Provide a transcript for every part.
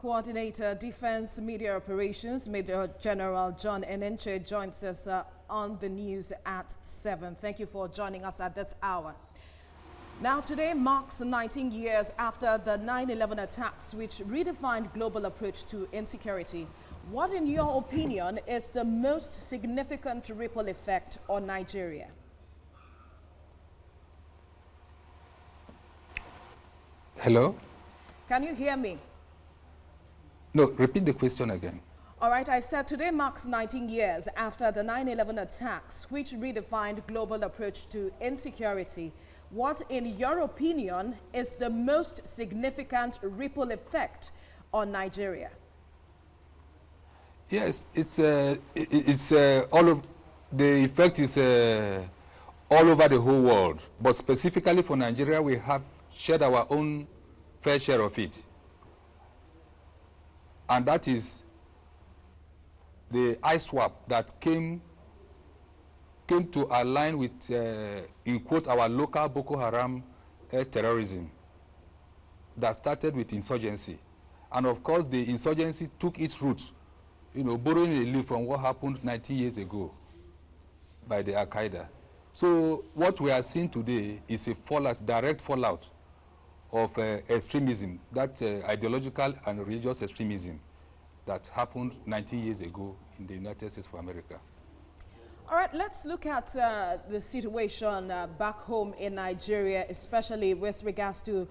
Coordinator, Defense Media Operations, Major General John Enenche joins us on the news at 7. Thank you for joining us at this hour. Now, today marks 19 years after the 9/11 attacks, which redefined global approach to insecurity. What, in your opinion, is the most significant ripple effect on Nigeria? Hello? Can you hear me? No, repeat the question again. All right, I said today marks 19 years after the 9/11 attacks, which redefined global approach to insecurity. What, in your opinion, is the most significant ripple effect on Nigeria? Yes, it's all of the effect is all over the whole world, but specifically for Nigeria, we have shared our own fair share of it. And that is the ISWAP that came to align with, in quote, our local Boko Haram terrorism that started with insurgency. And of course, the insurgency took its roots, borrowing a leaf from what happened 90 years ago by the Al-Qaeda. So what we are seeing today is a fallout, direct fallout of extremism, that ideological and religious extremism that happened 19 years ago in the United States of America. All right, let's look at the situation back home in Nigeria, especially with regards to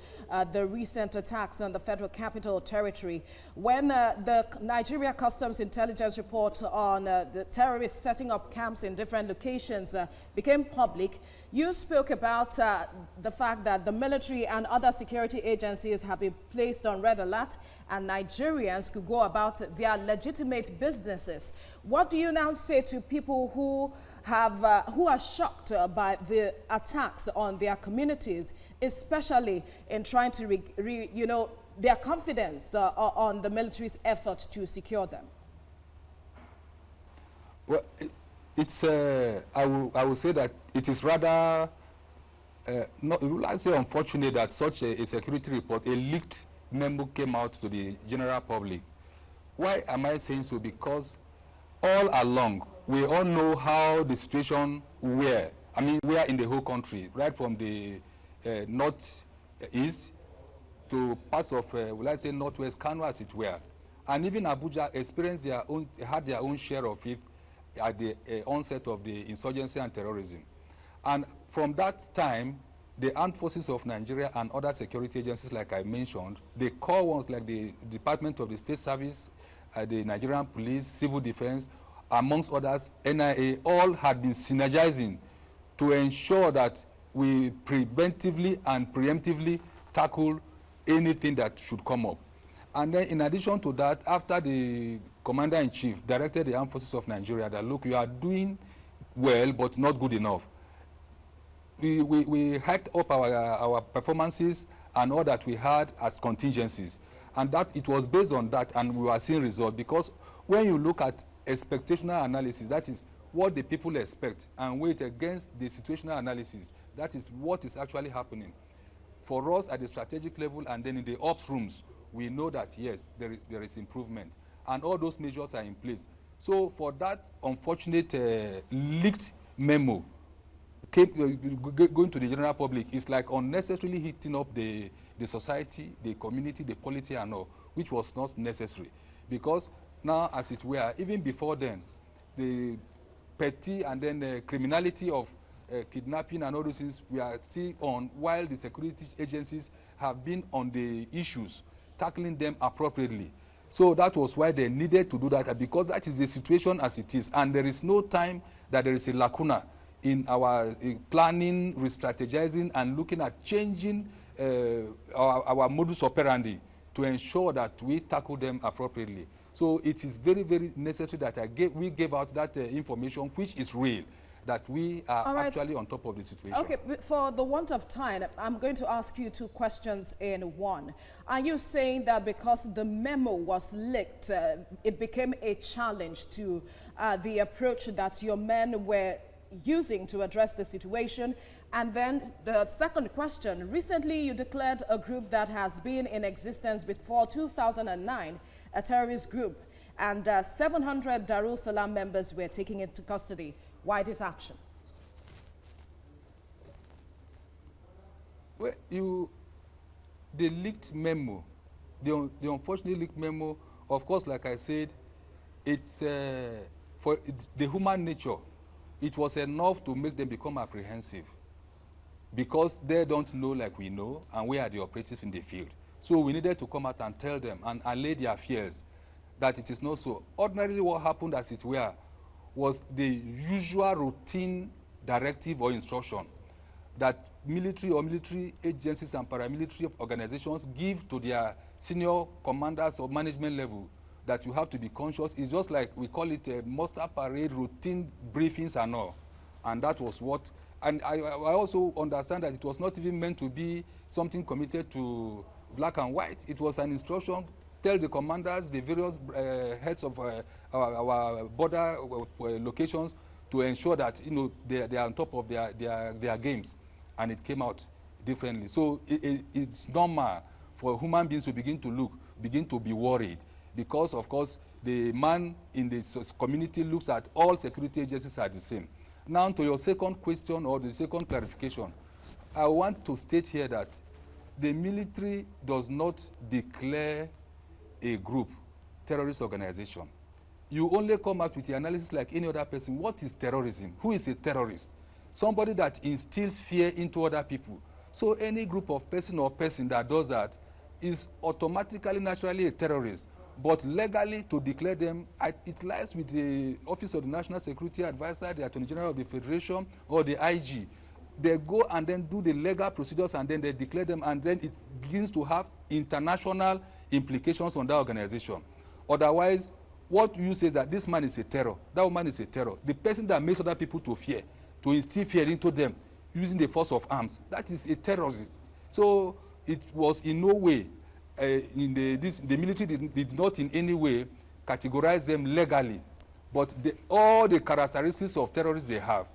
the recent attacks on the Federal Capital Territory. When the Nigeria Customs Intelligence report on the terrorists setting up camps in different locations became public, you spoke about the fact that the military and other security agencies have been placed on red alert and Nigerians could go about their legitimate businesses. What do you now say to people who are shocked by the attacks on their communities, especially in trying to their confidence on the military's effort to secure them? Well, it's I will say that it is rather I'd say unfortunate that such a security report, a leaked memo, came out to the general public. Why am I saying so? Because all along we all know how the situation were in the whole country, right from the northeast to parts of northwest Kano, as it were, and even Abuja had their own share of it at the onset of the insurgency and terrorism. And from that time, the armed forces of Nigeria and other security agencies, like I mentioned, the core ones like the Department of the State Service, the Nigerian Police, Civil Defense, amongst others, NIA, all had been synergizing to ensure that we preventively and preemptively tackle anything that should come up. And then in addition to that, after the Commander-in-Chief directed the Armed Forces of Nigeria that, look, you are doing well, but not good enough, we hiked up our performances and all that we had as contingencies. And that it was based on that, and we were seeing results, because when you look at expectational analysis, that is what the people expect, and weigh it against the situational analysis, that is what is actually happening. For us at the strategic level and then in the ops rooms, we know that, yes, there is improvement, and all those measures are in place. So for that unfortunate leaked memo going to the general public, it's like unnecessarily hitting up the society, the community, the polity and all, which was not necessary. Because now, as it were, even before then, the petty and then the criminality of kidnapping and all those things, we are still on, while the security agencies have been on the issues, tackling them appropriately. So that was why they needed to do that, because that is the situation as it is, and there is no time that there is a lacuna in our planning, re-strategizing, and looking at changing our modus operandi to ensure that we tackle them appropriately. So it is very, very necessary that we gave out that information, which is real, that we are actually on top of the situation. Okay, for the want of time, I'm going to ask you two questions in one. Are you saying that because the memo was leaked, it became a challenge to the approach that your men were using to address the situation, And then the second question, recently you declared a group that has been in existence before 2009, a terrorist group, and 700 Darul Salam members were taken into custody. Why this action? Well, the leaked memo, the unfortunate leaked memo, of course, like I said, it's for the human nature. It was enough to make them become apprehensive because they don't know like we know, and we are the operatives in the field. So we needed to come out and tell them and allay their fears that it is not so. Ordinarily, what happened, as it were, was the usual routine directive or instruction that military or military agencies and paramilitary organizations give to their senior commanders or management level, that you have to be conscious. It's just like we call it a muster parade, routine briefings and all. And that was what, and I also understand that it was not even meant to be something committed to black and white. It was an instruction, tell the commanders, the various heads of our border locations to ensure that, you know, they are on top of their games. And it came out differently. So it's normal for human beings to begin to be worried, because of course the man in the community looks at all security agencies are the same. Now to your second question or the second clarification, I want to state here that the military does not declare a group terrorist organization. You only come out with the analysis like any other person. What is terrorism? Who is a terrorist? Somebody that instills fear into other people. So any group of person or person that does that is automatically, naturally a terrorist. But legally, to declare them, it lies with the Office of the National Security Advisor, the Attorney General of the Federation, or the IG. They go and then do the legal procedures, and then they declare them, and then it begins to have international implications on that organization. Otherwise, what you say is that this man is a terror, that woman is a terror. The person that makes other people to fear, to instill fear into them using the force of arms, that is a terrorist. So it was in no way, the military did not in any way categorize them legally, but all the characteristics of terrorists they have,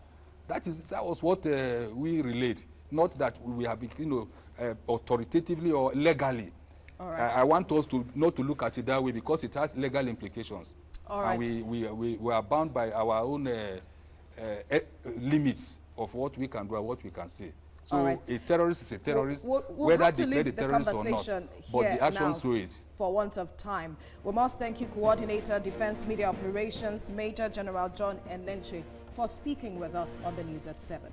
that was what we relayed, not that we have it, you know, authoritatively or legally. All right. I want us not to look at it that way, because it has legal implications. All right. And we are bound by our own limits of what we can do and what we can say. So right. A terrorist is a terrorist, we'll whether declared a terrorist or not. But the actions show it. For want of time, we must thank you, Coordinator, Defense Media Operations, Major General John Enenche, for speaking with us on the news at 7.